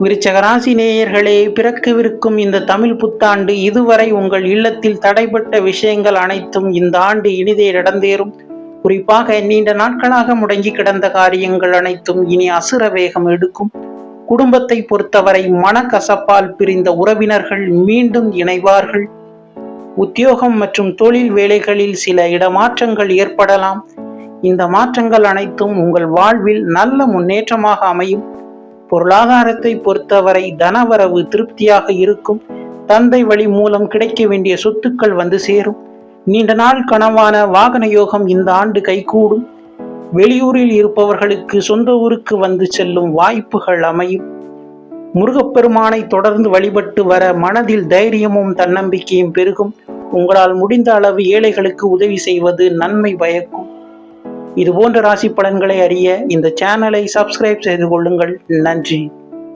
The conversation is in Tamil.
விருச்சக ராசி நேயர்களே, பிறக்கவிருக்கும் இந்த தமிழ் புத்தாண்டு இதுவரை உங்கள் இல்லத்தில் தடைப்பட்ட விஷயங்கள் அனைத்தும் இந்த ஆண்டு இனிதே நடந்தேறும். குறிப்பாக நீண்ட நாட்களாக முடங்கி கிடந்த காரியங்கள் அனைத்தும் இனி அசுர வேகம் எடுக்கும். குடும்பத்தை பொறுத்தவரை மனக்கசப்பால் பிரிந்த உறவினர்கள் மீண்டும் இணைவார்கள். உத்தியோகம் மற்றும் தொழில் வேலைகளில் சில இடமாற்றங்கள் ஏற்படலாம். இந்த மாற்றங்கள் அனைத்தும் உங்கள் வாழ்வில் நல்ல முன்னேற்றமாக அமையும். பொருளாதாரத்தை பொறுத்தவரை தனவரவு திருப்தியாக இருக்கும். தந்தை வழி மூலம் கிடைக்க வேண்டிய சொத்துக்கள் வந்து சேரும். நீண்ட நாள் கனவான வாகன யோகம் இந்த ஆண்டு கைகூடும். வெளியூரில் இருப்பவர்களுக்கு சொந்த ஊருக்கு வந்து செல்லும் வாய்ப்புகள் அமையும். முருகப்பெருமானை தொடர்ந்து வழிபட்டு வர மனதில் தைரியமும் தன்னம்பிக்கையும் பெருகும். உங்களால் முடிந்த அளவு ஏழைகளுக்கு உதவி செய்வது நன்மை பயக்கும். இதுபோன்ற ராசி பலன்களை அறிய இந்த சேனலை சப்ஸ்கிரைப் செய்து கொள்ளுங்கள். நன்றி.